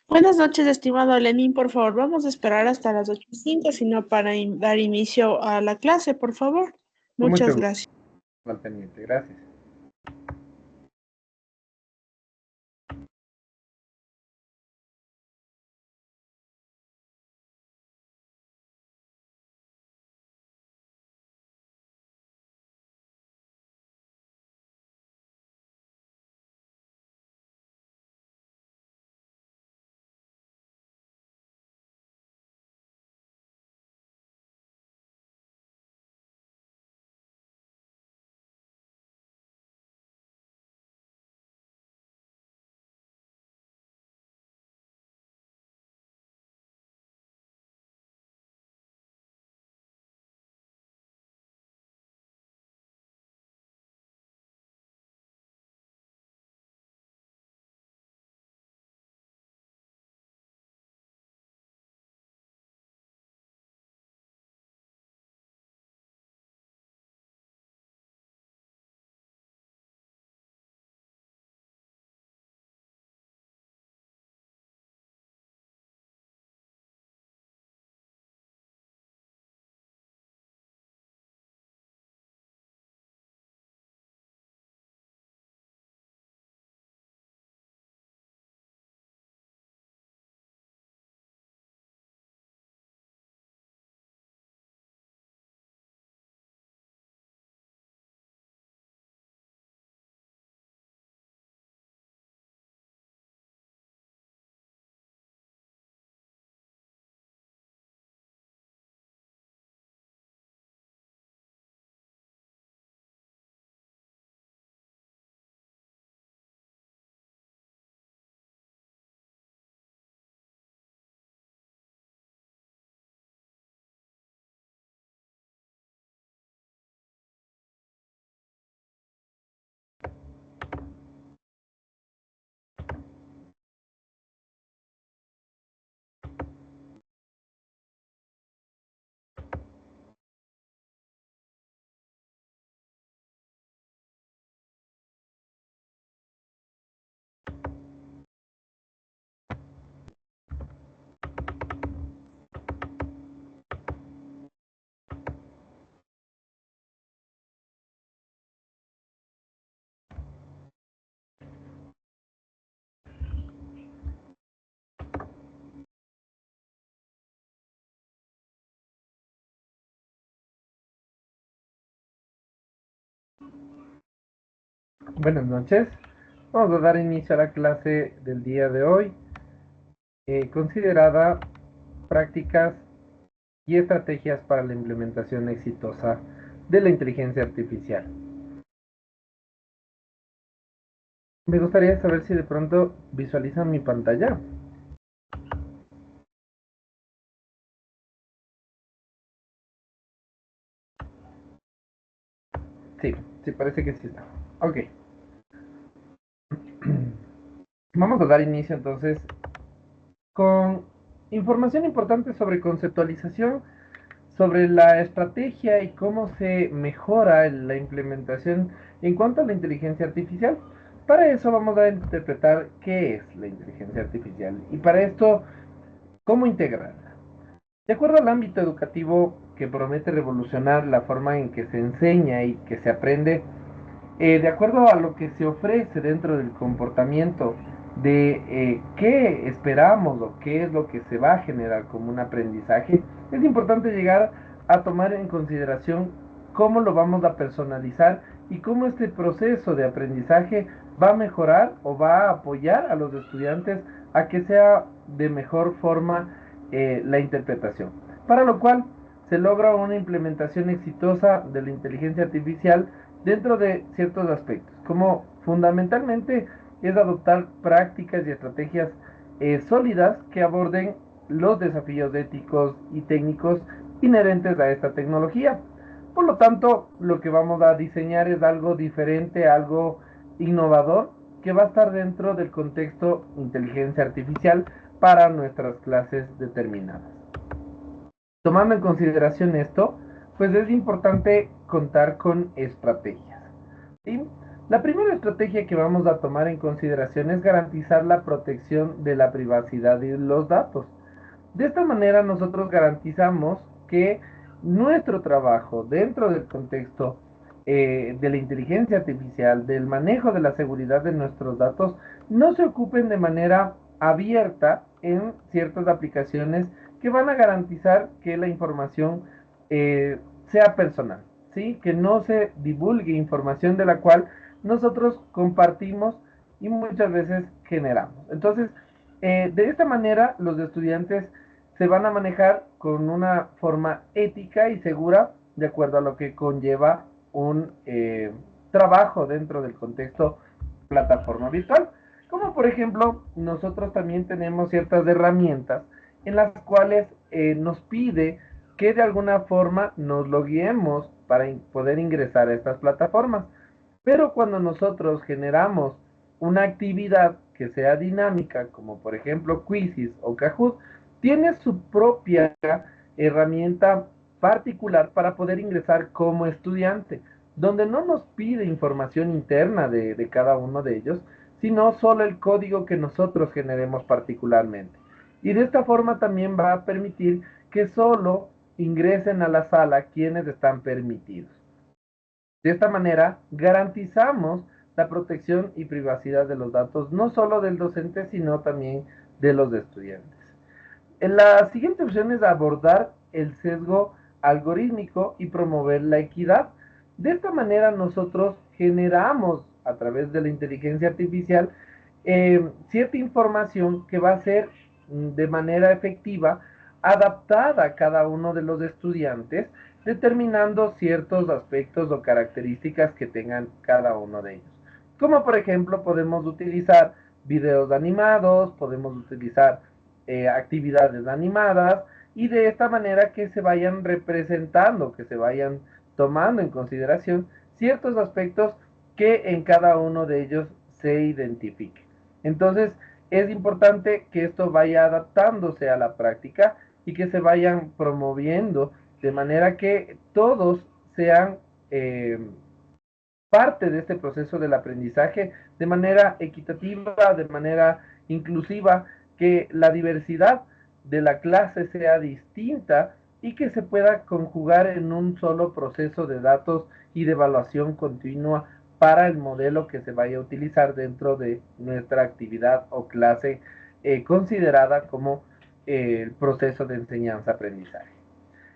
Buenas noches, estimado Lenin. Por favor, vamos a esperar hasta las 8:05, sino para dar inicio a la clase, por favor. Con mucho Muchas gusto, gracias. al pendiente. Gracias. Buenas noches. Vamos a dar inicio a la clase del día de hoy, considerada prácticas y estrategias para la implementación exitosa de la inteligencia artificial. Me gustaría saber si de pronto visualizan mi pantalla. Sí, sí, parece que sí está. Ok. Vamos a dar inicio entonces con información importante sobre conceptualización, sobre la estrategia y cómo se mejora la implementación en cuanto a la inteligencia artificial. Para eso vamos a interpretar qué es la inteligencia artificial y para esto, cómo integrarla. De acuerdo al ámbito educativo que promete revolucionar la forma en que se enseña y que se aprende, de acuerdo a lo que se ofrece dentro del comportamiento de qué esperamos o qué es lo que se va a generar como un aprendizaje, es importante llegar a tomar en consideración cómo lo vamos a personalizar y cómo este proceso de aprendizaje va a mejorar o va a apoyar a los estudiantes a que sea de mejor forma la interpretación. Para lo cual se logra una implementación exitosa de la inteligencia artificial dentro de ciertos aspectos, como fundamentalmente es adoptar prácticas y estrategias sólidas que aborden los desafíos éticos y técnicos inherentes a esta tecnología. Por lo tanto, lo que vamos a diseñar es algo diferente, algo innovador, que va a estar dentro del contexto inteligencia artificial para nuestras clases determinadas. Tomando en consideración esto, pues es importante contar con estrategias. ¿Sí? La primera estrategia que vamos a tomar en consideración es garantizar la protección de la privacidad y los datos. De esta manera nosotros garantizamos que nuestro trabajo dentro del contexto de la inteligencia artificial, del manejo de la seguridad de nuestros datos, no se ocupen de manera abierta en ciertas aplicaciones que van a garantizar que la información sea personal, ¿sí? Que no se divulgue información de la cual nosotros compartimos y muchas veces generamos. Entonces, de esta manera, los estudiantes se van a manejar con una forma ética y segura de acuerdo a lo que conlleva un trabajo dentro del contexto plataforma virtual. Como por ejemplo, nosotros también tenemos ciertas herramientas en las cuales nos pide que de alguna forma nos logueemos para poder ingresar a estas plataformas. Pero cuando nosotros generamos una actividad que sea dinámica, como por ejemplo Quizzes o Kahoot, tiene su propia herramienta particular para poder ingresar como estudiante, donde no nos pide información interna de cada uno de ellos, sino solo el código que nosotros generemos particularmente. Y de esta forma también va a permitir que solo ingresen a la sala quienes están permitidos. De esta manera, garantizamos la protección y privacidad de los datos, no solo del docente, sino también de los estudiantes. La siguiente opción es abordar el sesgo algorítmico y promover la equidad. De esta manera nosotros generamos a través de la inteligencia artificial cierta información que va a ser de manera efectiva adaptada a cada uno de los estudiantes, determinando ciertos aspectos o características que tengan cada uno de ellos. Como por ejemplo podemos utilizar videos animados, podemos utilizar actividades animadas y de esta manera que se vayan representando, que se vayan tomando en consideración ciertos aspectos que en cada uno de ellos se identifique. Entonces, es importante que esto vaya adaptándose a la práctica y que se vayan promoviendo de manera que todos sean parte de este proceso del aprendizaje de manera equitativa, de manera inclusiva, que la diversidad de la clase sea distinta y que se pueda conjugar en un solo proceso de datos y de evaluación continua para el modelo que se vaya a utilizar dentro de nuestra actividad o clase considerada como el proceso de enseñanza-aprendizaje.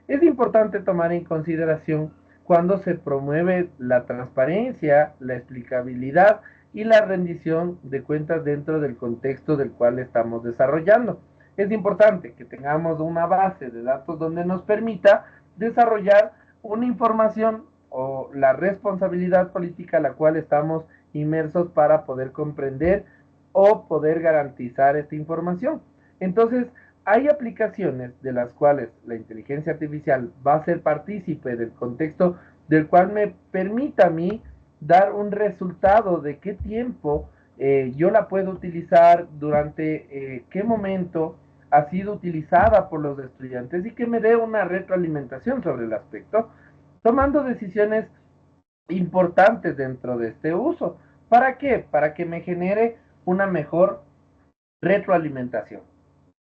Es importante tomar en consideración cuando se promueve la transparencia, la explicabilidad y la rendición de cuentas dentro del contexto del cual estamos desarrollando. Es importante que tengamos una base de datos donde nos permita desarrollar una información o la responsabilidad política a la cual estamos inmersos para poder comprender o poder garantizar esta información. Entonces, hay aplicaciones de las cuales la inteligencia artificial va a ser partícipe del contexto del cual me permita a mí dar un resultado de qué tiempo yo la puedo utilizar, durante qué momento ha sido utilizada por los estudiantes y que me dé una retroalimentación sobre el aspecto, tomando decisiones importantes dentro de este uso. ¿Para qué? Para que me genere una mejor retroalimentación.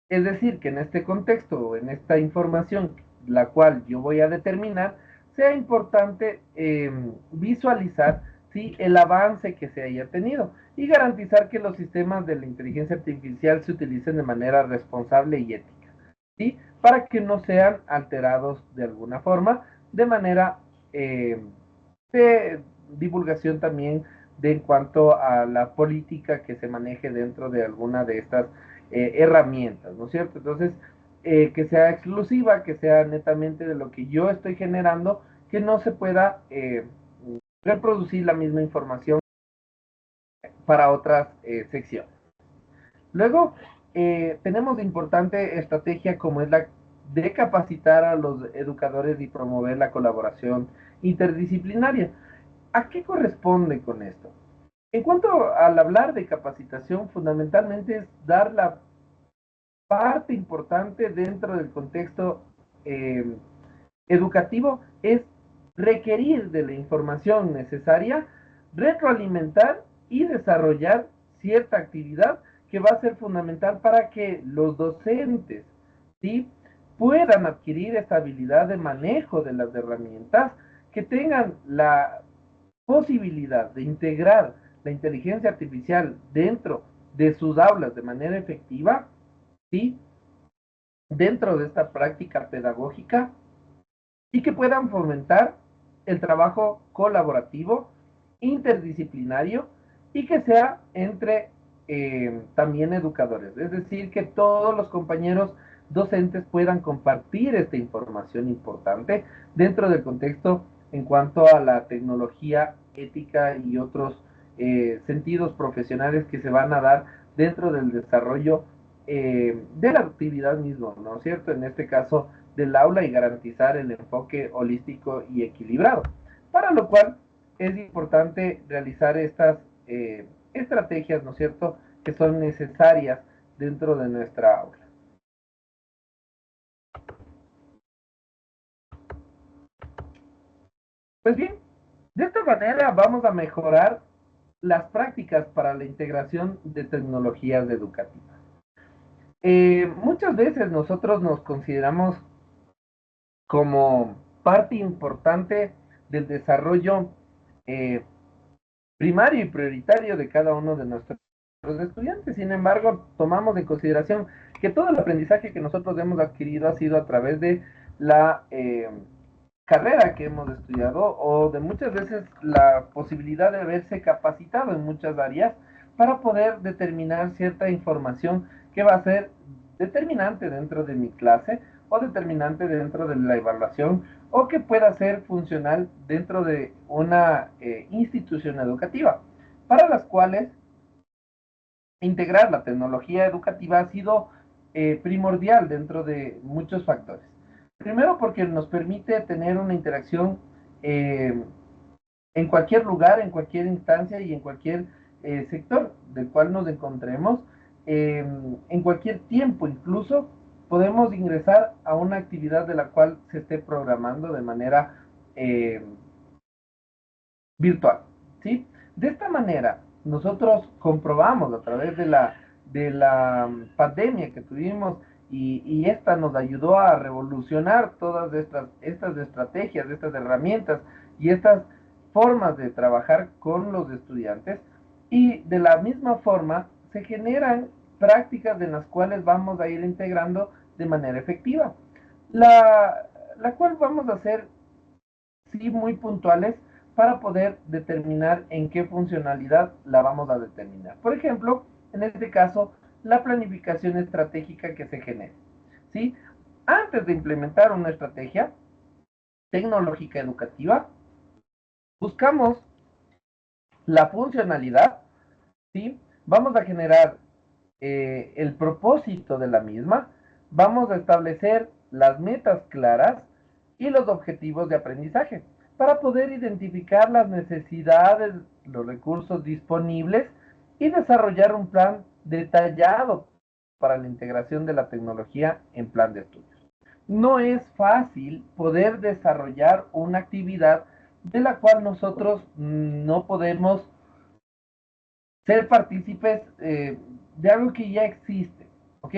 Es decir, que en este contexto, en esta información, la cual yo voy a determinar, sea importante visualizar ¿sí? el avance que se haya tenido y garantizar que los sistemas de la inteligencia artificial se utilicen de manera responsable y ética, ¿sí? Para que no sean alterados de alguna forma, de manera de divulgación también de en cuanto a la política que se maneje dentro de alguna de estas herramientas, ¿no es cierto? Entonces, que sea exclusiva, que sea netamente de lo que yo estoy generando, que no se pueda reproducir la misma información para otras secciones. Luego, tenemos de importante estrategia como es la de capacitar a los educadores y promover la colaboración interdisciplinaria. ¿A qué corresponde con esto? En cuanto al hablar de capacitación, fundamentalmente es dar la parte importante dentro del contexto educativo, es requerir de la información necesaria retroalimentar y desarrollar cierta actividad que va a ser fundamental para que los docentes, ¿sí?, puedan adquirir esta habilidad de manejo de las herramientas, que tengan la posibilidad de integrar la inteligencia artificial dentro de sus aulas de manera efectiva, ¿sí?, dentro de esta práctica pedagógica, y que puedan fomentar el trabajo colaborativo, interdisciplinario, y que sea entre también educadores. Es decir, que todos los compañeros docentes puedan compartir esta información importante dentro del contexto en cuanto a la tecnología, ética y otros sentidos profesionales que se van a dar dentro del desarrollo de la actividad misma, ¿no es cierto? En este caso, del aula, y garantizar el enfoque holístico y equilibrado. Para lo cual es importante realizar estas estrategias, ¿no es cierto?, que son necesarias dentro de nuestra aula. Pues bien, de esta manera vamos a mejorar las prácticas para la integración de tecnologías educativas. Muchas veces nosotros nos consideramos como parte importante del desarrollo eh, primario y prioritario de cada uno de nuestros estudiantes. Sin embargo, tomamos en consideración que todo el aprendizaje que nosotros hemos adquirido ha sido a través de la carrera que hemos estudiado, o de muchas veces la posibilidad de haberse capacitado en muchas áreas para poder determinar cierta información que va a ser determinante dentro de mi clase, o determinante dentro de la evaluación, o que pueda ser funcional dentro de una institución educativa, para las cuales integrar la tecnología educativa ha sido primordial dentro de muchos factores. Primero, porque nos permite tener una interacción eh, en cualquier lugar, en cualquier instancia y en cualquier sector del cual nos encontremos, en cualquier tiempo incluso, podemos ingresar a una actividad de la cual se esté programando de manera eh, virtual, ¿sí? De esta manera, nosotros comprobamos a través de la pandemia que tuvimos, y esta nos ayudó a revolucionar todas estas estrategias, estas herramientas y estas formas de trabajar con los estudiantes, y de la misma forma se generan prácticas en las cuales vamos a ir integrando de manera efectiva, la cual vamos a hacer, sí, muy puntuales para poder determinar en qué funcionalidad la vamos a determinar. Por ejemplo, en este caso, la planificación estratégica que se genere, ¿sí? Antes de implementar una estrategia tecnológica educativa, buscamos la funcionalidad, ¿sí? Vamos a generar el propósito de la misma, vamos a establecer las metas claras y los objetivos de aprendizaje para poder identificar las necesidades, los recursos disponibles, y desarrollar un plan detallado para la integración de la tecnología en plan de estudios. No es fácil poder desarrollar una actividad de la cual nosotros no podemos ser partícipes de algo que ya existe, ¿ok?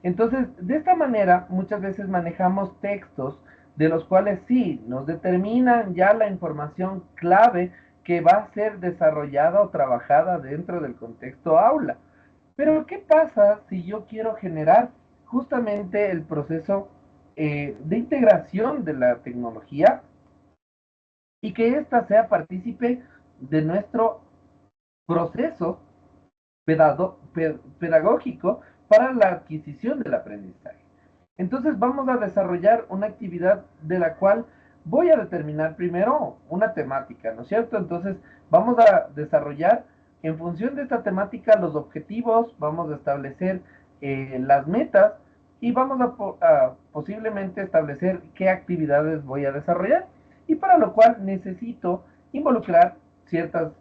Entonces, de esta manera, muchas veces manejamos textos de los cuales sí nos determinan ya la información clave que va a ser desarrollada o trabajada dentro del contexto aula. Pero, ¿qué pasa si yo quiero generar justamente el proceso de integración de la tecnología, y que ésta sea partícipe de nuestro proceso pedagógico para la adquisición del aprendizaje? Entonces vamos a desarrollar una actividad de la cual voy a determinar primero una temática, ¿no es cierto? Entonces vamos a desarrollar en función de esta temática los objetivos, vamos a establecer las metas, y vamos a posiblemente establecer qué actividades voy a desarrollar, y para lo cual necesito involucrar ciertas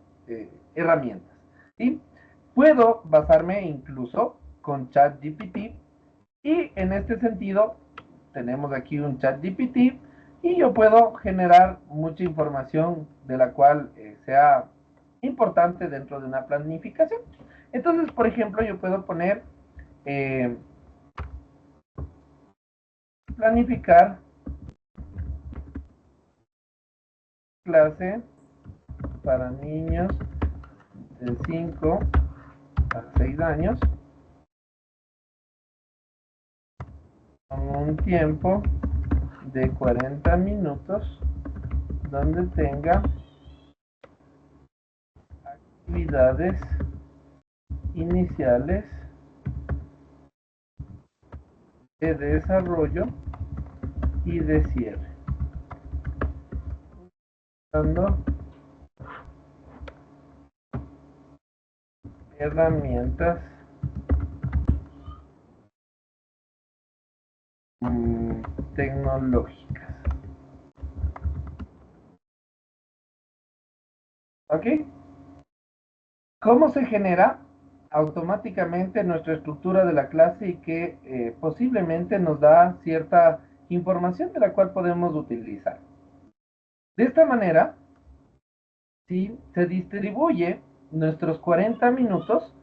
herramientas, ¿sí? Puedo basarme incluso con ChatGPT, y en este sentido tenemos aquí un ChatGPT, y yo puedo generar mucha información de la cual sea importante dentro de una planificación. Entonces, por ejemplo, yo puedo poner planificar clase para niños de 5 a 6 años con un tiempo de 40 minutos donde tenga actividades iniciales de desarrollo y de cierre, dando herramientas tecnológicas. ¿Ok? ¿Cómo se genera automáticamente nuestra estructura de la clase y que posiblemente nos da cierta información de la cual podemos utilizar? De esta manera, ¿sí? Se distribuye nuestros 40 minutos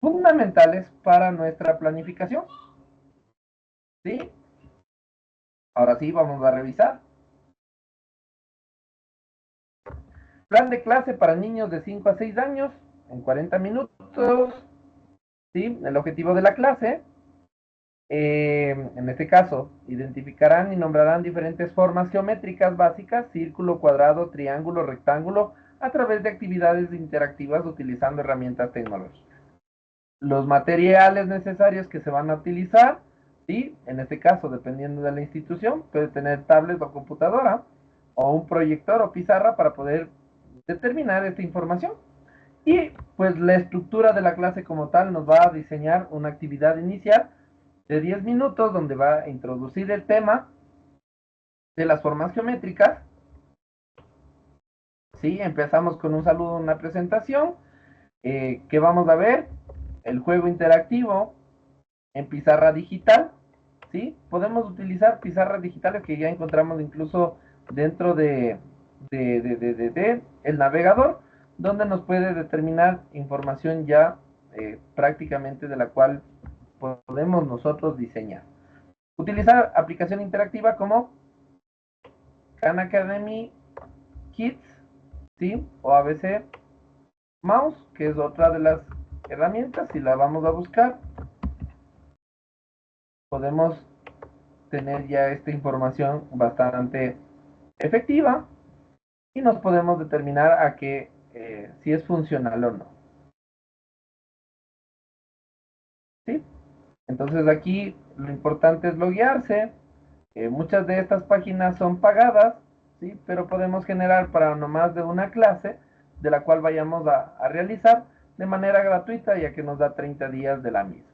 fundamentales para nuestra planificación. ¿Sí? Ahora sí, vamos a revisar. Plan de clase para niños de 5 a 6 años en 40 minutos. ¿Sí? El objetivo de la clase, en este caso, identificarán y nombrarán diferentes formas geométricas básicas, círculo, cuadrado, triángulo, rectángulo, a través de actividades interactivas utilizando herramientas tecnológicas. Los materiales necesarios que se van a utilizar, ¿sí? En este caso, dependiendo de la institución, puede tener tablet o computadora, o un proyector o pizarra para poder determinar esta información. Y pues la estructura de la clase como tal nos va a diseñar una actividad inicial de 10 minutos donde va a introducir el tema de las formas geométricas. ¿Sí? Empezamos con un saludo, una presentación, que vamos a ver, el juego interactivo en pizarra digital. ¿Sí? Podemos utilizar pizarras digitales que ya encontramos incluso dentro de el navegador, donde nos puede determinar información ya prácticamente de la cual podemos nosotros diseñar. Utilizar aplicación interactiva como Khan Academy Kids, ¿sí? O ABC Mouse, que es otra de las herramientas. Si la vamos a buscar, podemos tener ya esta información bastante efectiva y nos podemos determinar a que si es funcional o no. ¿Sí? Entonces aquí lo importante es loguearse. Muchas de estas páginas son pagadas, ¿sí? Pero podemos generar para no más de una clase de la cual vayamos a realizar de manera gratuita, ya que nos da 30 días de la misma.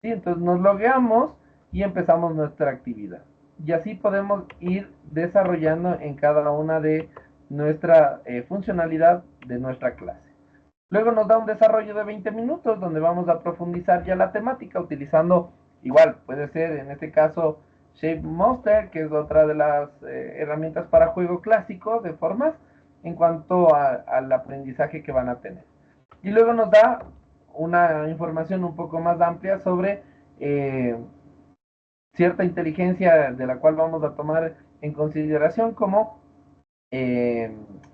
¿Sí? Entonces nos logueamos y empezamos nuestra actividad. Y así podemos ir desarrollando en cada una de nuestra funcionalidad de nuestra clase. Luego nos da un desarrollo de 20 minutos donde vamos a profundizar ya la temática utilizando, igual, puede ser en este caso Shape Monster, que es otra de las herramientas para juego clásico de formas en cuanto al aprendizaje que van a tener. Y luego nos da una información un poco más amplia sobre cierta inteligencia de la cual vamos a tomar en consideración como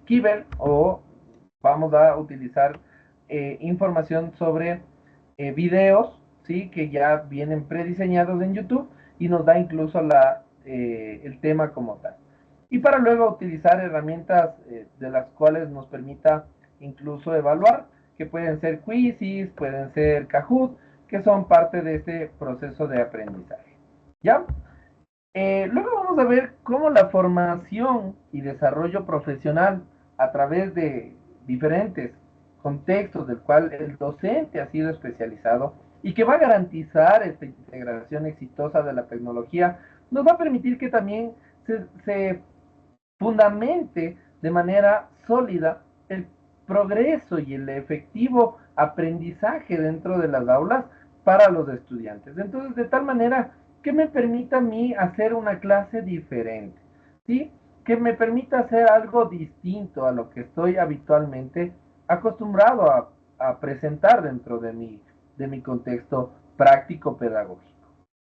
Kibel, o vamos a utilizar información sobre videos, ¿sí? Que ya vienen prediseñados en YouTube y nos da incluso el tema como tal. Y para luego utilizar herramientas de las cuales nos permita incluso evaluar, que pueden ser quizzes, pueden ser Kahoot, que son parte de este proceso de aprendizaje. ¿Ya? Luego vamos a ver cómo la formación y desarrollo profesional a través de diferentes contextos del cual el docente ha sido especializado y que va a garantizar esta integración exitosa de la tecnología, nos va a permitir que también se fundamente de manera sólida el progreso y el efectivo aprendizaje dentro de las aulas para los estudiantes. Entonces, de tal manera que me permita a mí hacer una clase diferente, ¿sí? que me permita hacer algo distinto a lo que estoy habitualmente acostumbrado a presentar dentro de mi contexto práctico pedagógico,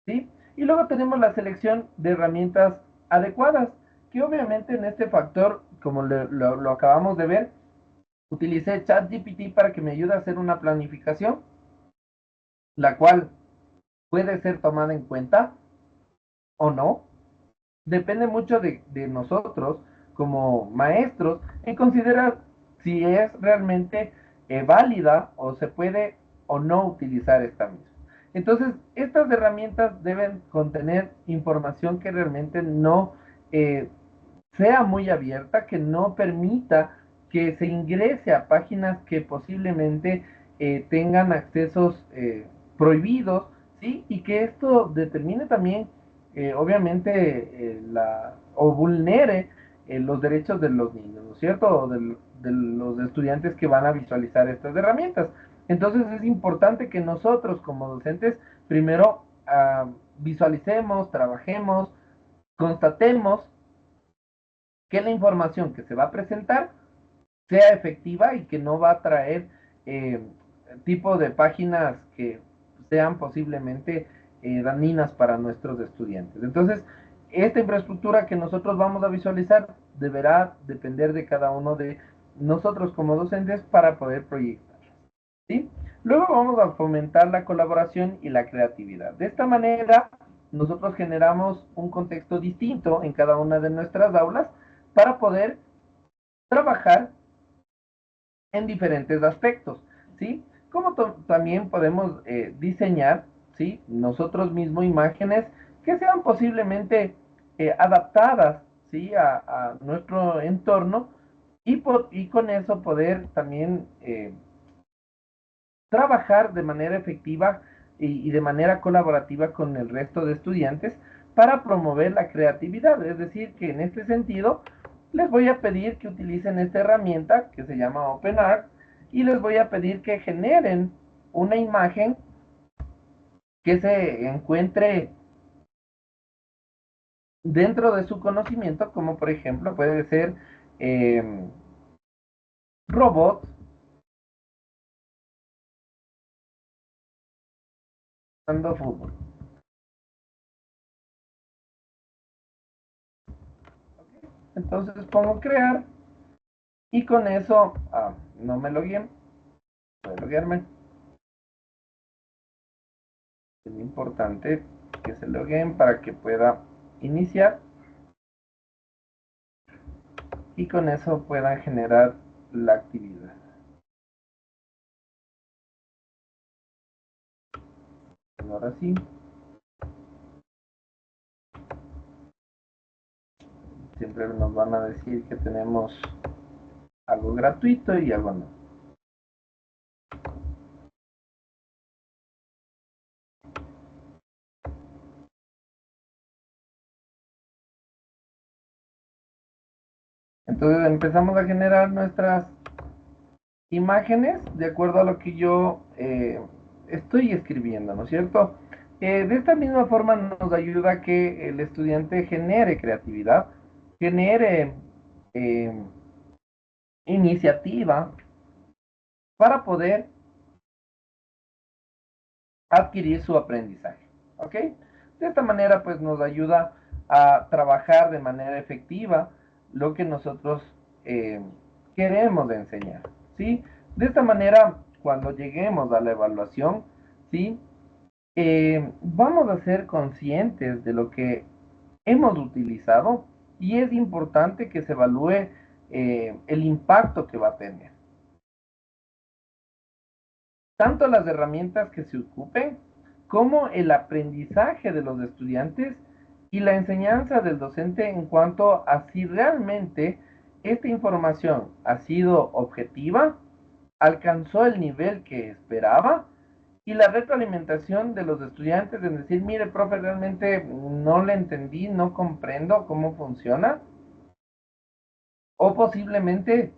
¿sí? Y luego tenemos la selección de herramientas adecuadas, que obviamente en este factor, como lo acabamos de ver, utilicé ChatGPT para que me ayude a hacer una planificación, la cual puede ser tomada en cuenta o no. Depende mucho de nosotros como maestros en considerar si es realmente válida o se puede o no utilizar esta misma. Entonces, estas herramientas deben contener información que realmente no eh, sea muy abierta, que no permita que se ingrese a páginas que posiblemente tengan accesos prohibidos, ¿sí? Y que esto determine también, obviamente, o vulnere los derechos de los niños, ¿no es cierto? O de los estudiantes que van a visualizar estas herramientas. Entonces es importante que nosotros como docentes primero visualicemos, trabajemos, constatemos que la información que se va a presentar sea efectiva y que no va a traer eh, tipo de páginas que sean posiblemente dañinas para nuestros estudiantes. Entonces, esta infraestructura que nosotros vamos a visualizar deberá depender de cada uno de nosotros como docentes para poder proyectar, ¿sí? Luego vamos a fomentar la colaboración y la creatividad. De esta manera, nosotros generamos un contexto distinto en cada una de nuestras aulas para poder trabajar en diferentes aspectos, ¿sí? Como también podemos diseñar, ¿sí? Nosotros mismos imágenes que sean posiblemente adaptadas, ¿sí? A nuestro entorno y con eso poder también trabajar de manera efectiva y de manera colaborativa con el resto de estudiantes para promover la creatividad. Es decir, que en este sentido les voy a pedir que utilicen esta herramienta que se llama OpenArt y les voy a pedir que generen una imagen que se encuentre dentro de su conocimiento, como por ejemplo puede ser eh, robots jugando fútbol. Entonces pongo crear y con eso no me logué, voy a loguearme. Es importante que se loguen para que pueda iniciar y con eso puedan generar la actividad. Ahora sí, siempre nos van a decir que tenemos algo gratuito y algo no. Entonces empezamos a generar nuestras imágenes de acuerdo a lo que yo estoy escribiendo, ¿no es cierto? De esta misma forma nos ayuda a que el estudiante genere creatividad, genere eh, iniciativa para poder adquirir su aprendizaje, ¿ok? De esta manera pues nos ayuda a trabajar de manera efectiva lo que nosotros eh, queremos enseñar, ¿sí? De esta manera, cuando lleguemos a la evaluación, ¿sí? Vamos a ser conscientes de lo que hemos utilizado y es importante que se evalúe el impacto que va a tener. Tanto las herramientas que se ocupen como el aprendizaje de los estudiantes y la enseñanza del docente en cuanto a si realmente esta información ha sido objetiva, alcanzó el nivel que esperaba y la retroalimentación de los estudiantes en decir, mire, profe, realmente no le entendí, no comprendo cómo funciona, o posiblemente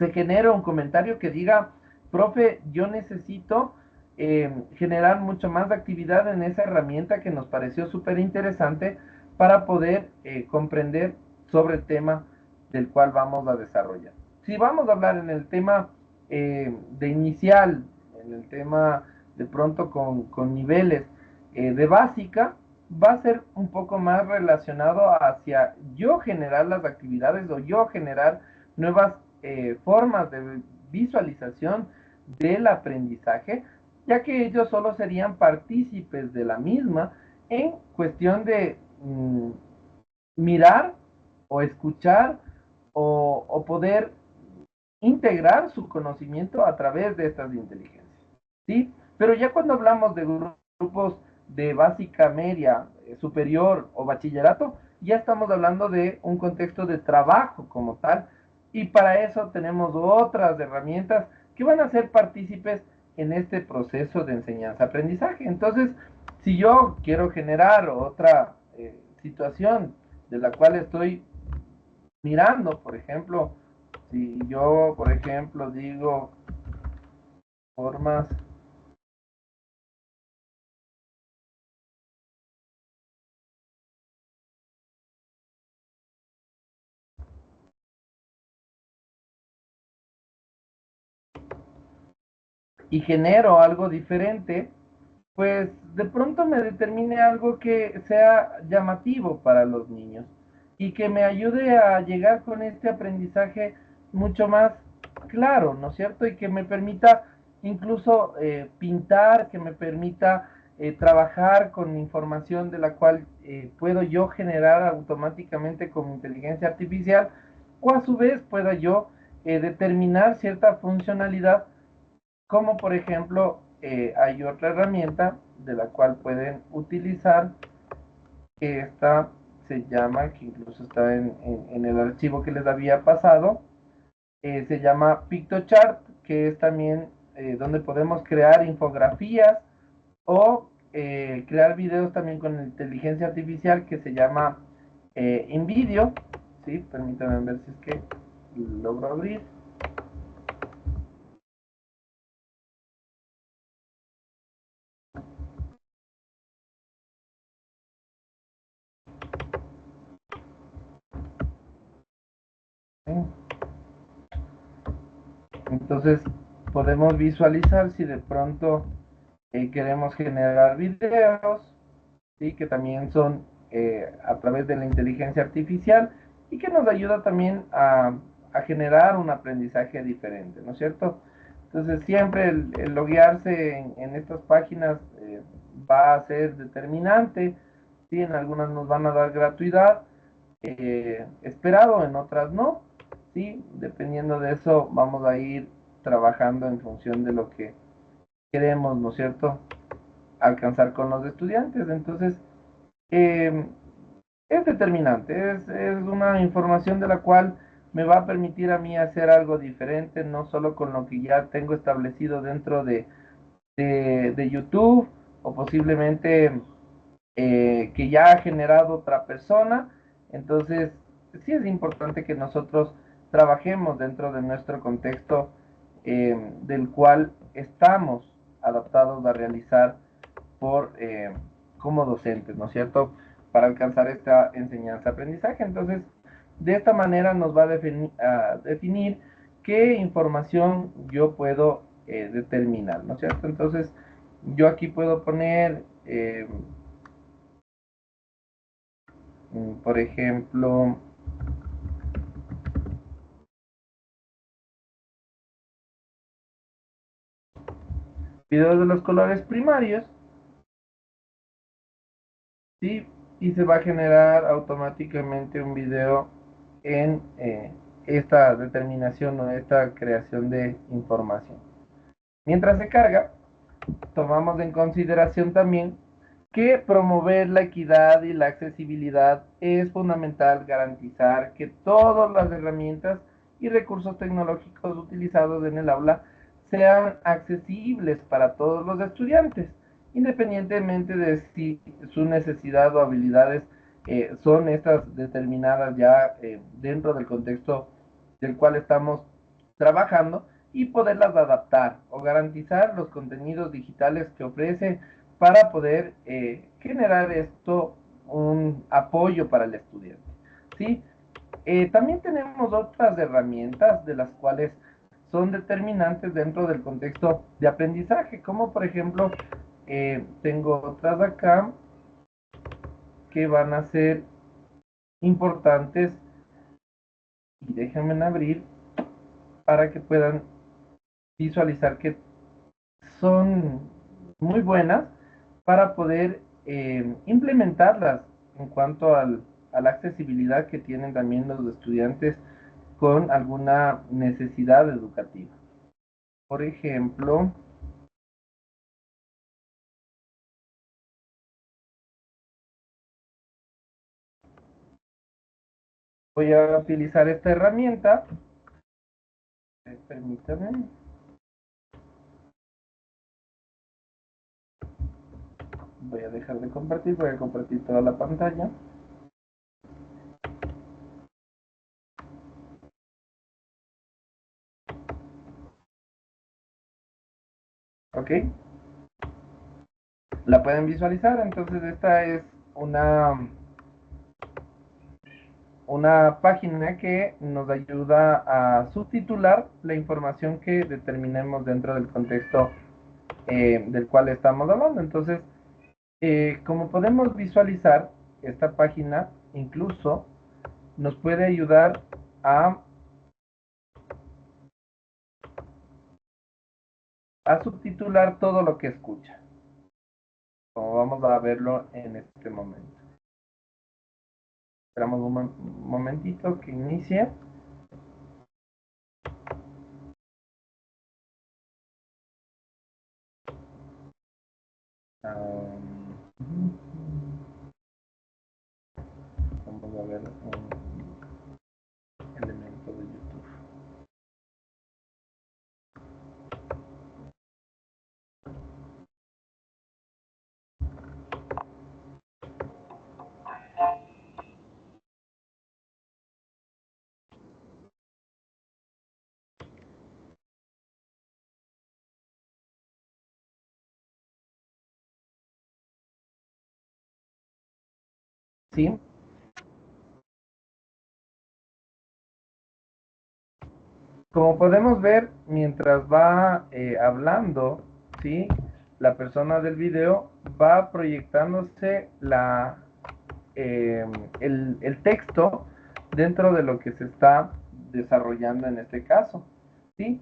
se genera un comentario que diga, profe, yo necesito generar mucho más actividad en esa herramienta que nos pareció súper interesante para poder comprender sobre el tema del cual vamos a desarrollar. Si vamos a hablar en el tema de inicial, en el tema de pronto con niveles de básica, va a ser un poco más relacionado hacia yo generar las actividades o yo generar nuevas formas de visualización del aprendizaje, ya que ellos solo serían partícipes de la misma en cuestión de mirar o escuchar o poder integrar su conocimiento a través de estas inteligencias, ¿sí? Pero ya cuando hablamos de grupos de básica, media, superior o bachillerato, ya estamos hablando de un contexto de trabajo como tal, y para eso tenemos otras herramientas que van a ser partícipes en este proceso de enseñanza-aprendizaje. Entonces, si yo quiero generar otra situación de la cual estoy mirando, por ejemplo, si yo, por ejemplo, digo formas y genero algo diferente, pues de pronto me determine algo que sea llamativo para los niños y que me ayude a llegar con este aprendizaje mucho más claro, ¿no es cierto? Y que me permita incluso pintar, que me permita trabajar con información de la cual puedo yo generar automáticamente con inteligencia artificial, o a su vez pueda yo determinar cierta funcionalidad, como por ejemplo hay otra herramienta de la cual pueden utilizar, que esta se llama, que incluso está en el archivo que les había pasado, se llama PictoChart, que es también donde podemos crear infografías o crear videos también con inteligencia artificial, que se llama InVideo. ¿Sí? Permítanme ver si es que logro abrir. Entonces podemos visualizar si de pronto queremos generar videos, ¿sí? Que también son a través de la inteligencia artificial y que nos ayuda también a generar un aprendizaje diferente, ¿no es cierto? Entonces siempre el loguearse en estas páginas va a ser determinante, ¿sí? En algunas nos van a dar gratuidad, esperado, en otras no, ¿sí? Dependiendo de eso vamos a ir trabajando en función de lo que queremos, ¿no es cierto?, alcanzar con los estudiantes. Entonces, eh, es determinante, es una información de la cual me va a permitir a mí hacer algo diferente, no solo con lo que ya tengo establecido dentro de YouTube, o posiblemente que ya ha generado otra persona. Entonces, sí es importante que nosotros trabajemos dentro de nuestro contexto del cual estamos adaptados a realizar por como docentes, ¿no es cierto?, para alcanzar esta enseñanza-aprendizaje. Entonces, de esta manera nos va a definir qué información yo puedo determinar, ¿no es cierto? Entonces, yo aquí puedo poner, por ejemplo, videos de los colores primarios, ¿sí? Y se va a generar automáticamente un video en esta determinación o esta creación de información. Mientras se carga, tomamos en consideración también que promover la equidad y la accesibilidad es fundamental garantizar que todas las herramientas y recursos tecnológicos utilizados en el aula sean accesibles para todos los estudiantes, independientemente de si su necesidad o habilidades son estas determinadas ya dentro del contexto del cual estamos trabajando, y poderlas adaptar o garantizar los contenidos digitales que ofrece para poder generar esto un apoyo para el estudiante. ¿Sí? También tenemos otras herramientas de las cuales son determinantes dentro del contexto de aprendizaje, como por ejemplo, tengo otras acá que van a ser importantes y déjenme abrir para que puedan visualizar que son muy buenas para poder implementarlas en cuanto a la accesibilidad que tienen también los estudiantes con alguna necesidad educativa. Por ejemplo, voy a utilizar esta herramienta. Permítanme. Voy a dejar de compartir, voy a compartir toda la pantalla. Ok, la pueden visualizar. Entonces esta es una página que nos ayuda a subtitular la información que determinemos dentro del contexto del cual estamos hablando. Entonces, como podemos visualizar, esta página incluso nos puede ayudar a subtitular todo lo que escucha, como vamos a verlo en este momento. Esperamos un momentito que inicie. Vamos a ver un elemento de YouTube. ¿Sí? Como podemos ver, mientras va hablando, ¿sí? La persona del video va proyectándose eh, el texto dentro de lo que se está desarrollando en este caso, ¿sí?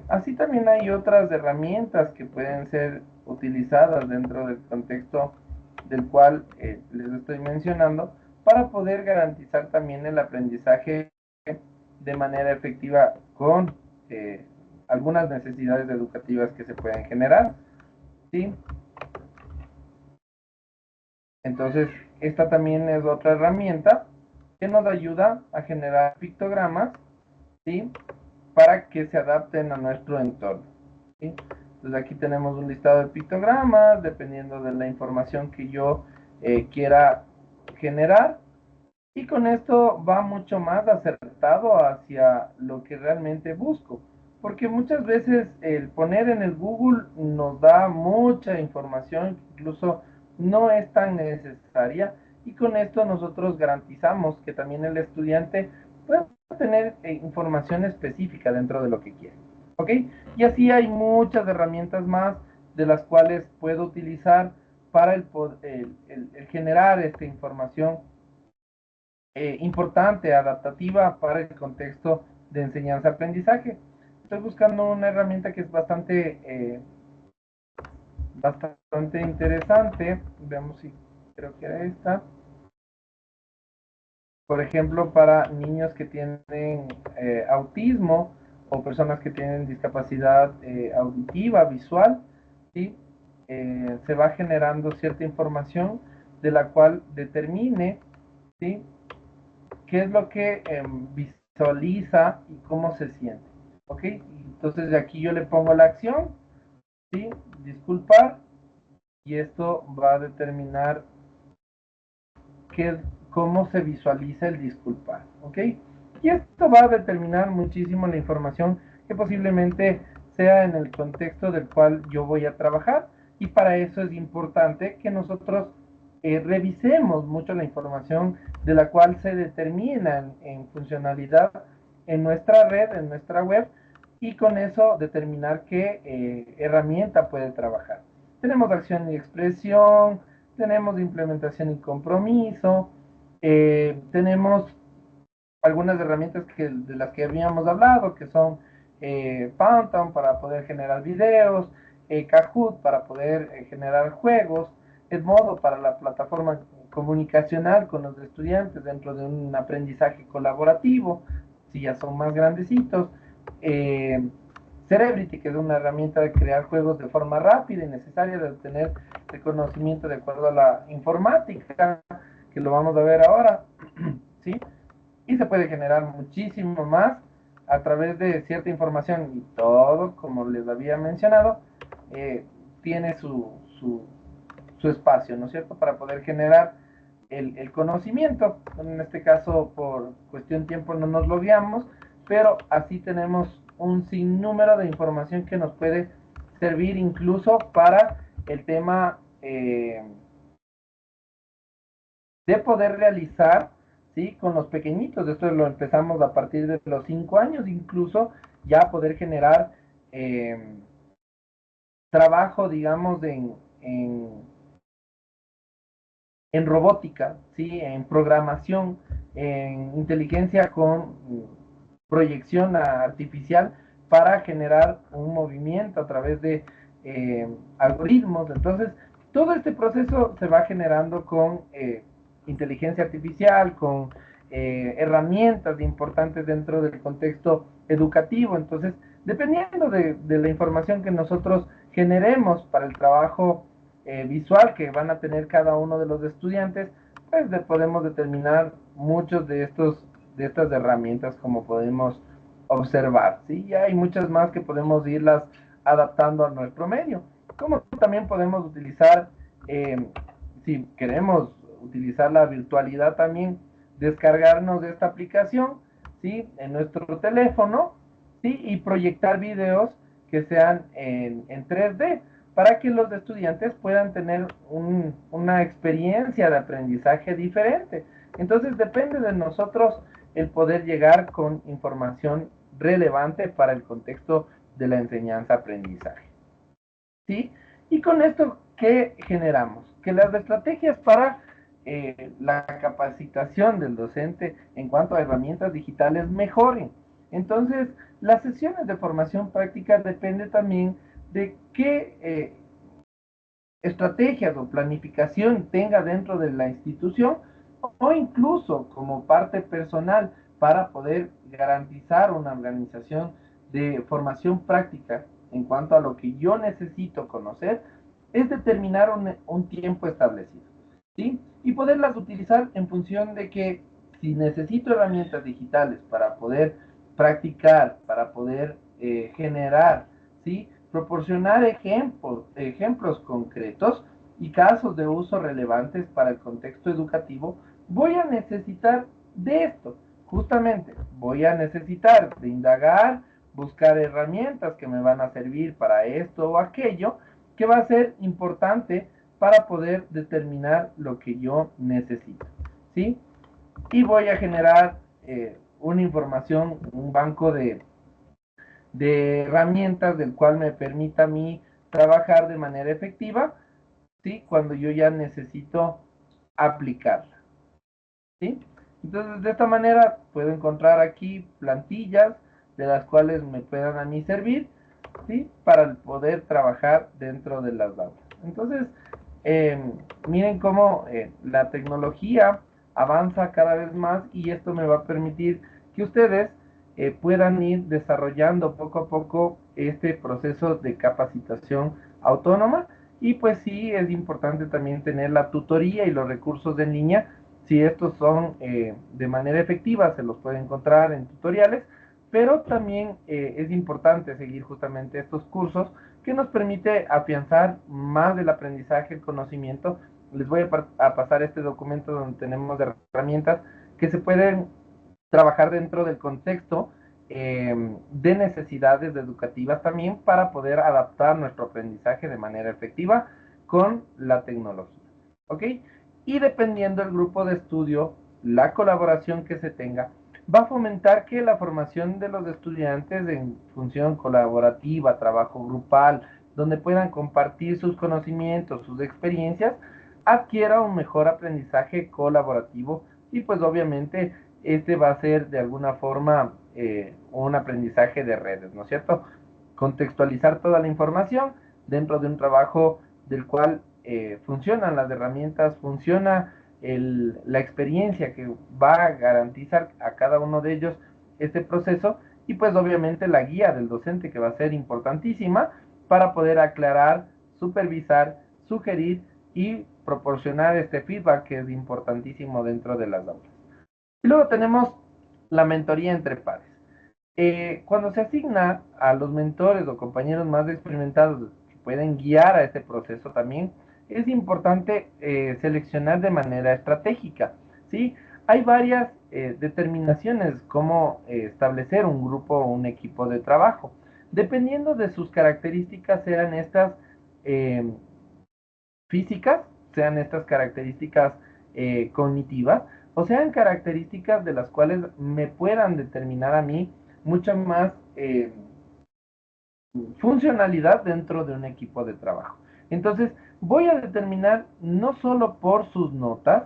Así también hay otras herramientas que pueden ser utilizadas dentro del contexto del cual les estoy mencionando para poder garantizar también el aprendizaje de manera efectiva con algunas necesidades educativas que se pueden generar, ¿sí? Entonces, esta también es otra herramienta que nos ayuda a generar pictogramas, ¿sí? Para que se adapten a nuestro entorno, ¿sí? Entonces aquí tenemos un listado de pictogramas, dependiendo de la información que yo quiera generar. Y con esto va mucho más acertado hacia lo que realmente busco. Porque muchas veces el poner en el Google nos da mucha información, incluso no es tan necesaria. Y con esto nosotros garantizamos que también el estudiante pueda tener información específica dentro de lo que quiere. ¿Ok? Y así hay muchas herramientas más de las cuales puedo utilizar para el generar esta información importante, adaptativa para el contexto de enseñanza-aprendizaje. Estoy buscando una herramienta que es bastante interesante. Veamos si creo que era esta. Por ejemplo, para niños que tienen autismo o personas que tienen discapacidad auditiva, visual, ¿sí? Se va generando cierta información de la cual determine, ¿sí? qué es lo que visualiza y cómo se siente. ¿Ok? Entonces de aquí yo le pongo la acción, ¿sí? Disculpar, y esto va a determinar cómo se visualiza el disculpar. ¿Ok? Y esto va a determinar muchísimo la información que posiblemente sea en el contexto del cual yo voy a trabajar, y para eso es importante que nosotros revisemos mucho la información de la cual se determina en funcionalidad en nuestra red, en nuestra web, y con eso determinar qué herramienta puede trabajar. Tenemos acción y expresión, tenemos implementación y compromiso, tenemos algunas herramientas de las que habíamos hablado, que son Phantom para poder generar videos, Kahoot para poder generar juegos, Edmodo para la plataforma comunicacional con los estudiantes dentro de un aprendizaje colaborativo, si ya son más grandecitos, eh, Cerebrity, que es una herramienta de crear juegos de forma rápida y necesaria de obtener el conocimiento de acuerdo a la informática, que lo vamos a ver ahora, ¿sí? Y se puede generar muchísimo más a través de cierta información, y todo, como les había mencionado, tiene su espacio, ¿no es cierto?, para poder generar el conocimiento. En este caso, por cuestión de tiempo, no nos lo guiamos, pero así tenemos un sinnúmero de información que nos puede servir incluso para el tema de poder realizar, ¿sí?, con los pequeñitos. Esto lo empezamos a partir de los 5 años, incluso ya poder generar trabajo, digamos, en robótica, ¿sí?, en programación, en inteligencia con proyección artificial para generar un movimiento a través de algoritmos. Entonces, todo este proceso se va generando con inteligencia artificial, con herramientas importantes dentro del contexto educativo. Entonces, dependiendo de la información que nosotros generemos para el trabajo visual que van a tener cada uno de los estudiantes, pues podemos determinar muchos de estas herramientas, como podemos observar, ¿sí? Y hay muchas más que podemos irlas adaptando a nuestro medio. Como también podemos utilizar, si queremos utilizar la virtualidad también, descargarnos de esta aplicación, ¿sí?, en nuestro teléfono, ¿sí?, y proyectar videos que sean en 3D para que los estudiantes puedan tener una experiencia de aprendizaje diferente. Entonces depende de nosotros el poder llegar con información relevante para el contexto de la enseñanza-aprendizaje, ¿sí? Y con esto, ¿qué generamos? Que las estrategias para la capacitación del docente en cuanto a herramientas digitales mejoren. Entonces, las sesiones de formación práctica depende también de qué estrategias o planificación tenga dentro de la institución, o incluso como parte personal, para poder garantizar una organización de formación práctica en cuanto a lo que yo necesito conocer, es determinar un tiempo establecido, ¿sí? Y poderlas utilizar en función de que si necesito herramientas digitales para poder practicar, para poder generar, ¿sí?, proporcionar ejemplos concretos y casos de uso relevantes para el contexto educativo, voy a necesitar de esto. Justamente, voy a necesitar de indagar, buscar herramientas que me van a servir para esto o aquello, que va a ser importante para poder determinar lo que yo necesito, ¿sí? Y voy a generar una información, un banco de herramientas del cual me permita a mí trabajar de manera efectiva, ¿sí?, cuando yo ya necesito aplicarla, ¿sí? Entonces, de esta manera puedo encontrar aquí plantillas de las cuales me puedan a mí servir, ¿sí?, para poder trabajar dentro de las aulas. Entonces, miren cómo la tecnología avanza cada vez más, y esto me va a permitir que ustedes puedan ir desarrollando poco a poco este proceso de capacitación autónoma. Y pues sí, es importante también tener la tutoría y los recursos en línea. Si estos son de manera efectiva, se los puede encontrar en tutoriales, pero también es importante seguir justamente estos cursos que nos permite afianzar más del aprendizaje, el conocimiento. Les voy a pasar este documento donde tenemos herramientas que se pueden trabajar dentro del contexto de necesidades educativas también para poder adaptar nuestro aprendizaje de manera efectiva con la tecnología. ¿Ok? Y dependiendo del grupo de estudio, la colaboración que se tenga, va a fomentar que la formación de los estudiantes en función colaborativa, trabajo grupal, donde puedan compartir sus conocimientos, sus experiencias, adquiera un mejor aprendizaje colaborativo y pues obviamente este va a ser de alguna forma un aprendizaje de redes, ¿no es cierto? Contextualizar toda la información dentro de un trabajo del cual funcionan las herramientas, funciona la experiencia que va a garantizar a cada uno de ellos este proceso y pues obviamente la guía del docente que va a ser importantísima para poder aclarar, supervisar, sugerir y proporcionar este feedback que es importantísimo dentro de las aulas. Y luego tenemos la mentoría entre pares. Cuando se asigna a los mentores o compañeros más experimentados que pueden guiar a este proceso también, es importante seleccionar de manera estratégica, ¿sí? Hay varias determinaciones cómo establecer un grupo o un equipo de trabajo. Dependiendo de sus características, sean estas eh, físicas, sean estas características cognitivas, o sean características de las cuales me puedan determinar a mí mucha más funcionalidad dentro de un equipo de trabajo. Entonces, voy a determinar no solo por sus notas,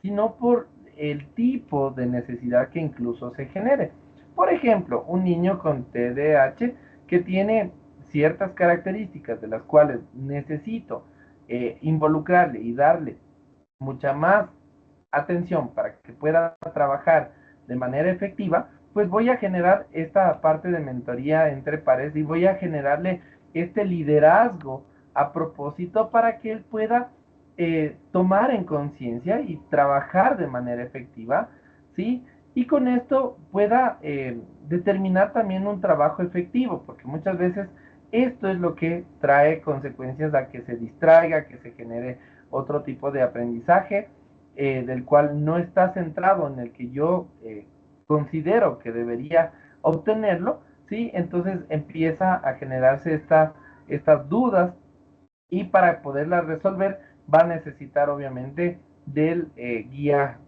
sino por el tipo de necesidad que incluso se genere. Por ejemplo, un niño con TDAH que tiene ciertas características de las cuales necesito involucrarle y darle mucha más atención para que pueda trabajar de manera efectiva, pues voy a generar esta parte de mentoría entre pares y voy a generarle este liderazgo a propósito para que él pueda tomar en conciencia y trabajar de manera efectiva, ¿sí? Y con esto pueda determinar también un trabajo efectivo, porque muchas veces esto es lo que trae consecuencias a que se distraiga, que se genere otro tipo de aprendizaje del cual no está centrado en el que yo considero que debería obtenerlo, ¿sí? Entonces empieza a generarse estas dudas y para poderlas resolver va a necesitar obviamente del guía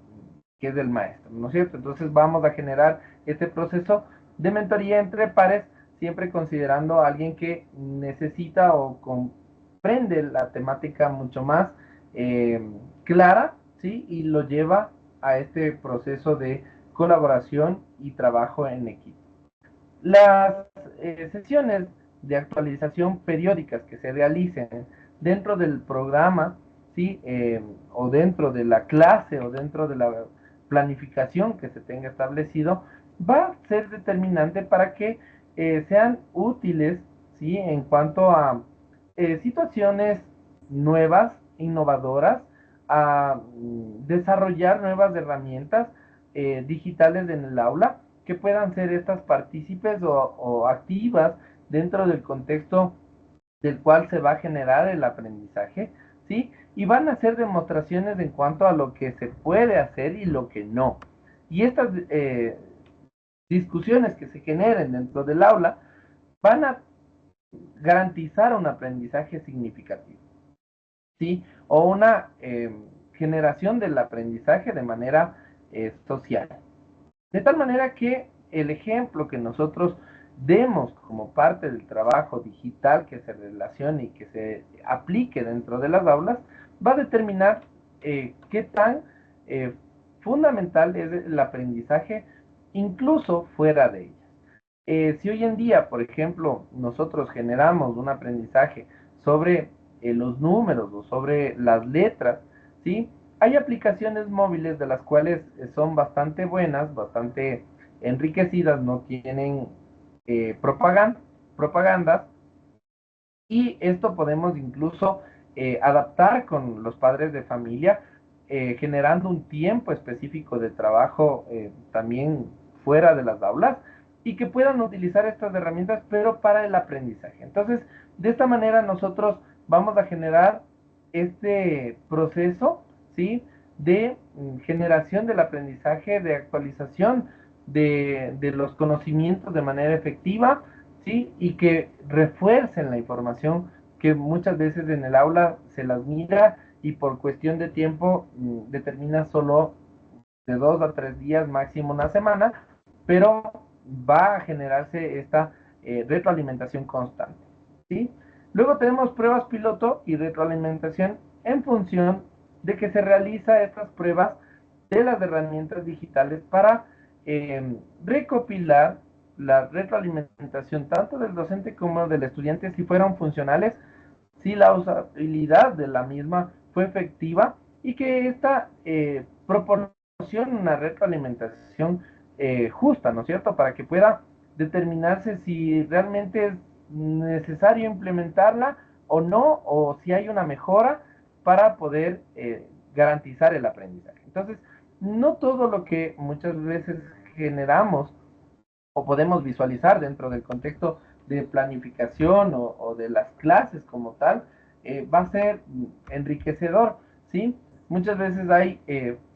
que es del maestro, ¿no es cierto? Entonces vamos a generar este proceso de mentoría entre pares, siempre considerando a alguien que necesita o comprende la temática mucho más clara, ¿sí? Y lo lleva a este proceso de colaboración y trabajo en equipo. Las sesiones de actualización periódicas que se realicen dentro del programa, ¿sí? O dentro de la clase o dentro de la planificación que se tenga establecido, va a ser determinante para que sean útiles, ¿sí? En cuanto a situaciones nuevas, innovadoras, a desarrollar nuevas herramientas digitales en el aula que puedan ser estas partícipes o activas dentro del contexto del cual se va a generar el aprendizaje, ¿sí? Y van a ser demostraciones en cuanto a lo que se puede hacer y lo que no. Y estas discusiones que se generen dentro del aula van a garantizar un aprendizaje significativo, ¿sí? O una generación del aprendizaje de manera social. De tal manera que el ejemplo que nosotros demos como parte del trabajo digital que se relacione y que se aplique dentro de las aulas va a determinar qué tan eh, fundamental es el aprendizaje incluso fuera de ellas. Si hoy en día, por ejemplo, nosotros generamos un aprendizaje sobre los números o sobre las letras, ¿sí? Hay aplicaciones móviles de las cuales son bastante buenas, bastante enriquecidas, no tienen propagandas, y esto podemos incluso adaptar con los padres de familia, generando un tiempo específico de trabajo también fuera de las aulas y que puedan utilizar estas herramientas, pero para el aprendizaje. Entonces, de esta manera nosotros vamos a generar este proceso, ¿sí? De generación del aprendizaje, de actualización de los conocimientos de manera efectiva, ¿sí? Y que refuercen la información que muchas veces en el aula se las mira y por cuestión de tiempo determina solo de 2 a 3 días, máximo una semana, pero va a generarse esta retroalimentación constante, ¿sí? Luego tenemos pruebas piloto y retroalimentación en función de que se realiza estas pruebas de las herramientas digitales para recopilar la retroalimentación tanto del docente como del estudiante si fueron funcionales, si la usabilidad de la misma fue efectiva y que esta proporcione una retroalimentación justa, ¿no es cierto? Para que pueda determinarse si realmente es necesario implementarla o no, o si hay una mejora para poder garantizar el aprendizaje. Entonces, no todo lo que muchas veces generamos o podemos visualizar dentro del contexto de planificación o de las clases como tal, va a ser enriquecedor, ¿sí? Muchas veces hay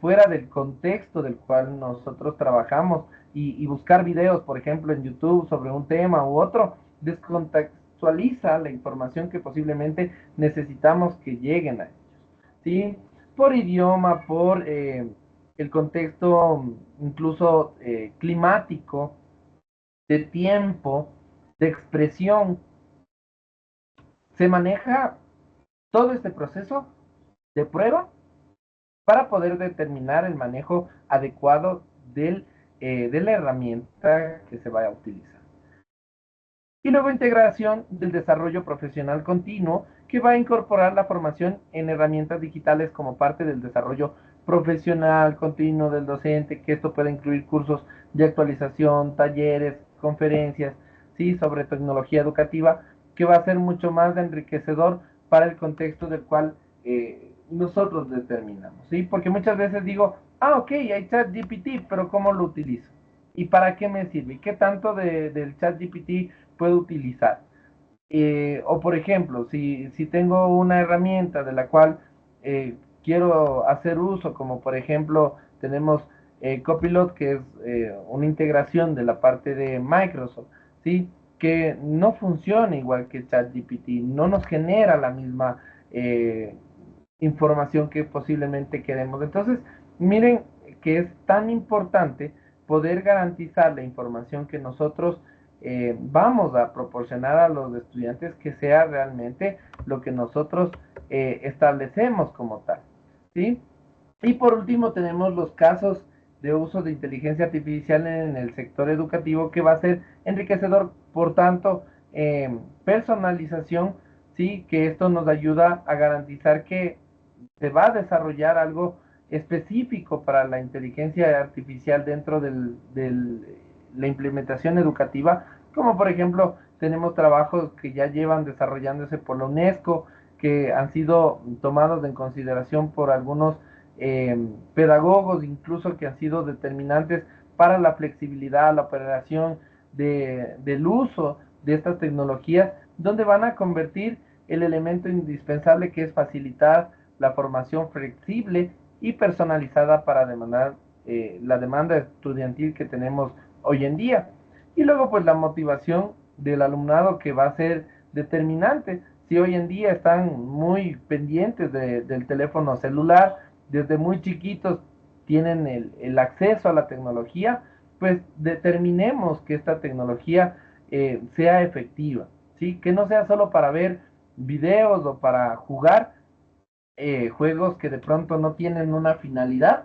fuera del contexto del cual nosotros trabajamos y buscar videos, por ejemplo, en YouTube sobre un tema u otro, descontextualiza la información que posiblemente necesitamos que lleguen a ellos, ¿sí? Por idioma, por el contexto incluso climático, de tiempo, de expresión, se maneja todo este proceso de prueba para poder determinar el manejo adecuado de la herramienta que se vaya a utilizar. Y luego integración del desarrollo profesional continuo que va a incorporar la formación en herramientas digitales como parte del desarrollo profesional continuo del docente, que esto puede incluir cursos de actualización, talleres, conferencias, ¿sí? Sobre tecnología educativa, que va a ser mucho más enriquecedor para el contexto del cual nosotros determinamos, ¿sí? Porque muchas veces digo, ok, hay ChatGPT, pero ¿cómo lo utilizo? ¿Y para qué me sirve? ¿Qué tanto del ChatGPT puedo utilizar? O por ejemplo, si tengo una herramienta de la cual quiero hacer uso, como por ejemplo tenemos Copilot, que es una integración de la parte de Microsoft, ¿sí? Que no funciona igual que ChatGPT, no nos genera la misma información que posiblemente queremos. Entonces, miren que es tan importante poder garantizar la información que nosotros vamos a proporcionar a los estudiantes que sea realmente lo que nosotros establecemos como tal, ¿sí? Y por último tenemos los casos de uso de inteligencia artificial en el sector educativo que va a ser enriquecedor, por tanto, personalización, sí, que esto nos ayuda a garantizar que se va a desarrollar algo específico para la inteligencia artificial dentro la implementación educativa, como por ejemplo tenemos trabajos que ya llevan desarrollándose por la UNESCO, que han sido tomados en consideración por algunos pedagogos, incluso que han sido determinantes para la flexibilidad, la operación del uso de estas tecnologías, donde van a convertir el elemento indispensable que es facilitar la formación flexible y personalizada para demandar la demanda estudiantil que tenemos hoy en día. Y luego pues la motivación del alumnado que va a ser determinante. Si hoy en día están muy pendientes del teléfono celular, desde muy chiquitos tienen el acceso a la tecnología, pues determinemos que esta tecnología sea efectiva, ¿sí? Que no sea solo para ver videos o para jugar juegos que de pronto no tienen una finalidad,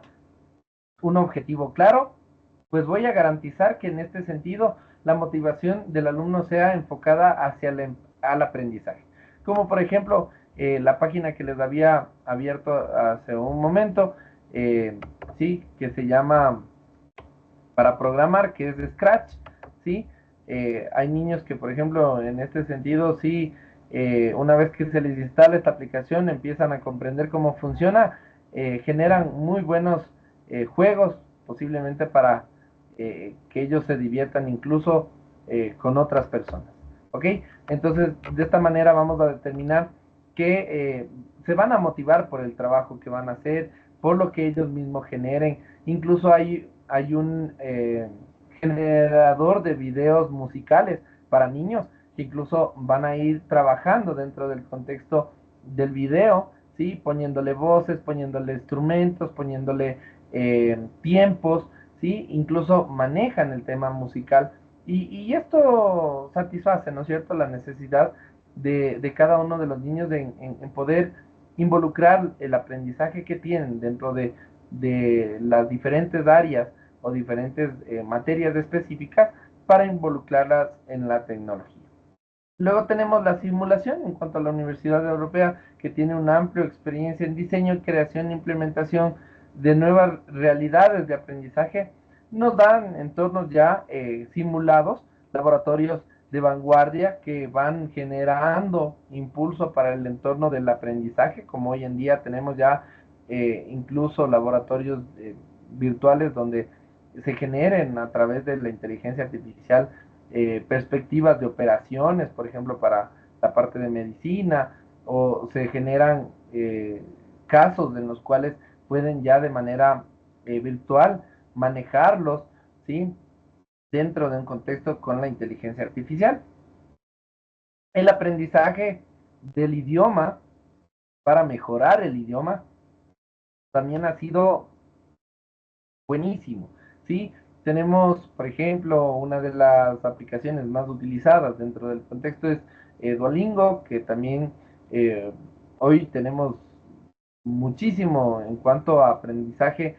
un objetivo claro, pues voy a garantizar que en este sentido la motivación del alumno sea enfocada hacia al aprendizaje. Como por ejemplo la página que les había abierto hace un momento, sí, que se llama para programar, que es de Scratch, sí. Hay niños que, por ejemplo, en este sentido, sí, una vez que se les instala esta aplicación, empiezan a comprender cómo funciona, generan muy buenos juegos, posiblemente para que ellos se diviertan incluso con otras personas. ¿Ok? Entonces, de esta manera vamos a determinar que se van a motivar por el trabajo que van a hacer, por lo que ellos mismos generen. Incluso hay generador de videos musicales para niños, que incluso van a ir trabajando dentro del contexto del video, ¿sí? Poniéndole voces, poniéndole instrumentos, poniéndole tiempos, ¿sí? Incluso manejan el tema musical. Y esto satisface, ¿no es cierto?, la necesidad de cada uno de los niños en poder involucrar el aprendizaje que tienen dentro de las diferentes áreas o diferentes materias específicas para involucrarlas en la tecnología. Luego tenemos la simulación en cuanto a la Universidad Europea, que tiene una amplia experiencia en diseño, creación e implementación de nuevas realidades de aprendizaje. Nos dan entornos ya simulados, laboratorios de vanguardia que van generando impulso para el entorno del aprendizaje, como hoy en día tenemos ya incluso laboratorios virtuales donde se generen a través de la inteligencia artificial perspectivas de operaciones, por ejemplo, para la parte de medicina, o se generan casos en los cuales pueden ya de manera virtual manejarlos, ¿sí? Dentro de un contexto con la inteligencia artificial. El aprendizaje del idioma para mejorar el idioma también ha sido buenísimo, ¿sí? Tenemos, por ejemplo, una de las aplicaciones más utilizadas dentro del contexto es Duolingo, que también eh, hoy tenemos muchísimo en cuanto a aprendizaje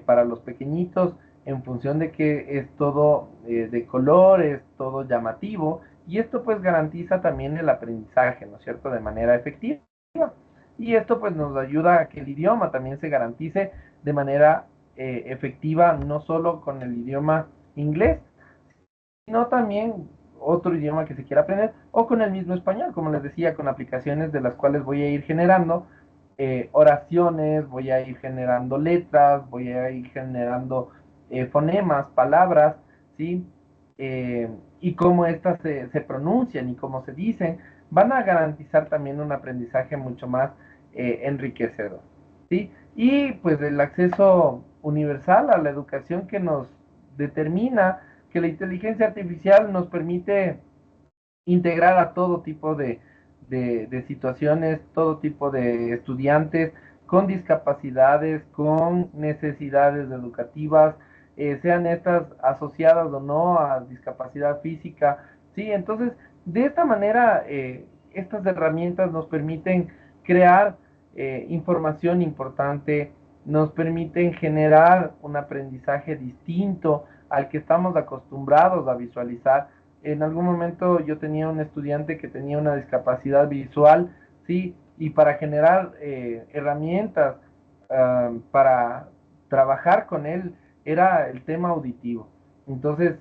para los pequeñitos, en función de que es todo de colores, todo llamativo, y esto pues garantiza también el aprendizaje, ¿no es cierto?, de manera efectiva. Y esto pues nos ayuda a que el idioma también se garantice de manera efectiva, no solo con el idioma inglés, sino también otro idioma que se quiera aprender, o con el mismo español, como les decía, con aplicaciones de las cuales voy a ir generando oraciones, voy a ir generando letras, voy a ir generando fonemas, palabras, ¿sí? Y cómo estas se pronuncian y cómo se dicen, van a garantizar también un aprendizaje mucho más enriquecedor, ¿sí? Y pues el acceso universal a la educación que nos determina que la inteligencia artificial nos permite integrar a todo tipo de situaciones, todo tipo de estudiantes con discapacidades, con necesidades educativas, sean estas asociadas o no a discapacidad física. Sí, entonces, de esta manera, estas herramientas nos permiten crear información importante, nos permiten generar un aprendizaje distinto al que estamos acostumbrados a visualizar. En algún momento yo tenía un estudiante que tenía una discapacidad visual, ¿sí? Y para generar herramientas para trabajar con él era el tema auditivo. Entonces,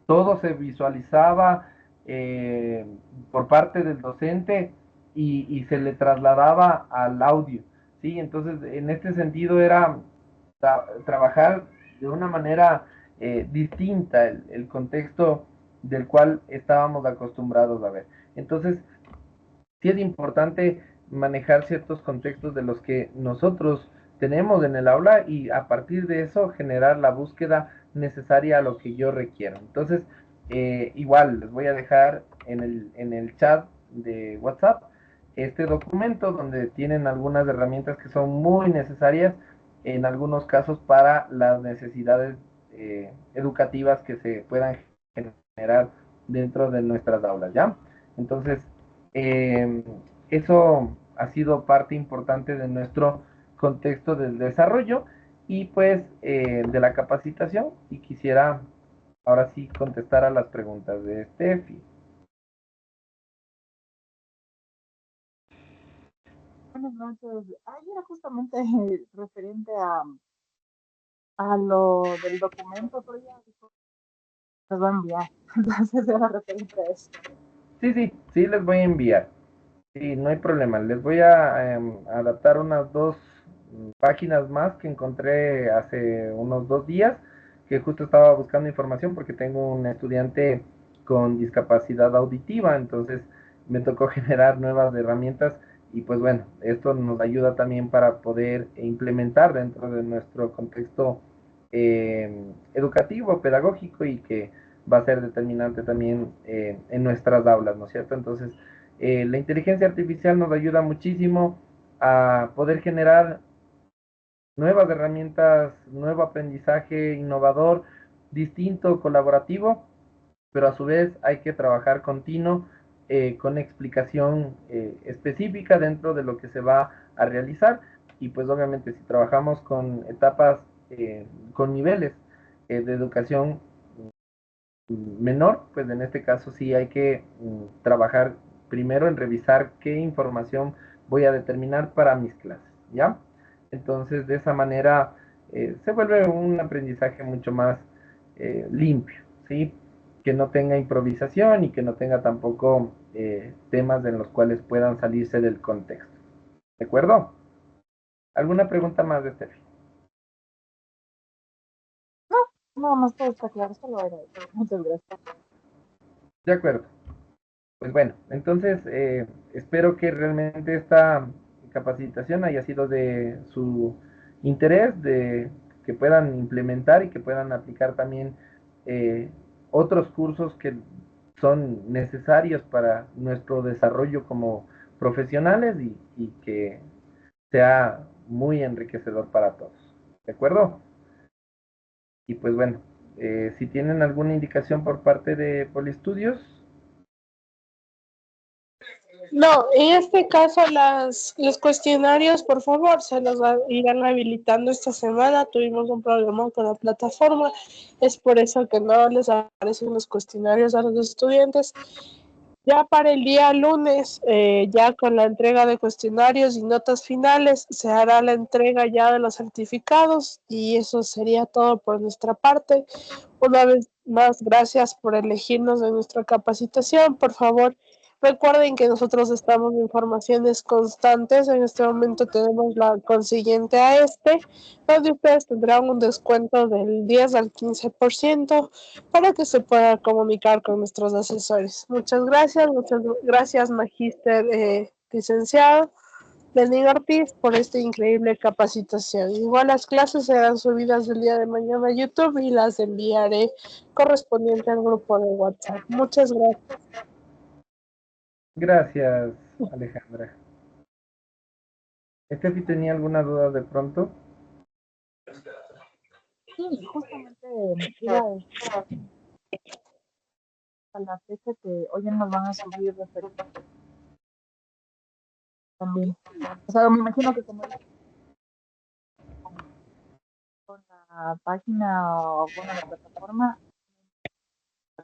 todo se visualizaba eh, por parte del docente y se le trasladaba al audio, ¿sí? Entonces, en este sentido era trabajar de una manera distinta el contexto del cual estábamos acostumbrados a ver. Entonces, sí es importante manejar ciertos contextos de los que nosotros tenemos en el aula y a partir de eso generar la búsqueda necesaria a lo que yo requiero. Entonces, igual les voy a dejar en el chat de WhatsApp este documento donde tienen algunas herramientas que son muy necesarias en algunos casos para las necesidades educativas que se puedan generar dentro de nuestras aulas, ¿ya? Entonces, eh, eso ha sido parte importante de nuestro contexto del desarrollo y pues de la capacitación. Y quisiera ahora sí contestar a las preguntas de Steffi. Buenas noches. Ay, era justamente referente a lo del documento, pero ya dijo, nos va a enviar. Entonces era referente a eso. Sí, sí, sí, les voy a enviar. Sí, no hay problema. Les voy a adaptar unas dos páginas más que encontré hace unos 2 días, que justo estaba buscando información porque tengo un estudiante con discapacidad auditiva, entonces me tocó generar nuevas herramientas y pues bueno, esto nos ayuda también para poder implementar dentro de nuestro contexto educativo, pedagógico y que va a ser determinante también en nuestras aulas, ¿no es cierto? Entonces, la inteligencia artificial nos ayuda muchísimo a poder generar nuevas herramientas, nuevo aprendizaje innovador, distinto, colaborativo, pero a su vez hay que trabajar continuo con explicación específica dentro de lo que se va a realizar y pues obviamente si trabajamos con etapas, con niveles de educación menor, pues en este caso sí hay que trabajar primero en revisar qué información voy a determinar para mis clases, ¿ya? Entonces de esa manera se vuelve un aprendizaje mucho más limpio, ¿sí? Que no tenga improvisación y que no tenga tampoco temas en los cuales puedan salirse del contexto. ¿De acuerdo? ¿Alguna pregunta más de Steffi? No, nada más todo está claro, solo era eso. Muchas gracias. De acuerdo. Pues bueno, entonces espero que realmente esta capacitación haya sido de su interés, de que puedan implementar y que puedan aplicar también otros cursos que son necesarios para nuestro desarrollo como profesionales y que sea muy enriquecedor para todos. ¿De acuerdo? Y pues bueno, si tienen alguna indicación por parte de Poliestudios. No, en este caso los cuestionarios, por favor, se los irán habilitando esta semana. Tuvimos un problema con la plataforma, es por eso que no les aparecen los cuestionarios a los estudiantes. Ya para el día lunes, ya con la entrega de cuestionarios y notas finales, se hará la entrega ya de los certificados y eso sería todo por nuestra parte. Una vez más, gracias por elegirnos en nuestra capacitación. Por favor, recuerden que nosotros estamos en formaciones constantes. En este momento tenemos la consiguiente a donde ustedes tendrán un descuento del 10 al 15% para que se pueda comunicar con nuestros asesores. Muchas gracias, magíster licenciado Lenín Ortiz, por esta increíble capacitación. Igual las clases serán subidas el día de mañana a YouTube y las enviaré correspondiente al grupo de WhatsApp. Muchas gracias. Gracias, Alejandra. ¿Este tenía alguna duda de pronto? Sí, justamente iba a decir a la fecha que hoy nos van a subir referentes también. O sea, me imagino que como con la página o bueno, la plataforma,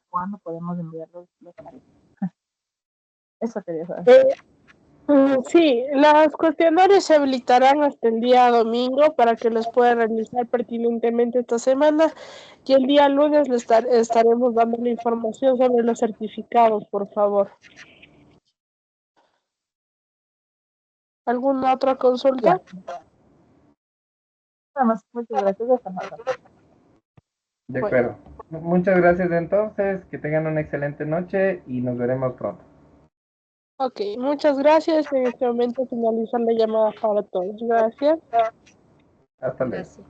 ¿cuándo podemos enviar los tareas? Eso quería saber. Sí, los cuestionarios se habilitarán hasta el día domingo para que los puedan realizar pertinentemente esta semana y el día lunes les estaremos dando la información sobre los certificados, por favor. ¿Alguna otra consulta? Ya. Nada más, muchas gracias. Hasta más. De acuerdo. Muchas gracias entonces, que tengan una excelente noche y nos veremos pronto. Ok, muchas gracias. En este momento finalizar la llamada para todos. Gracias. Hasta luego. Gracias.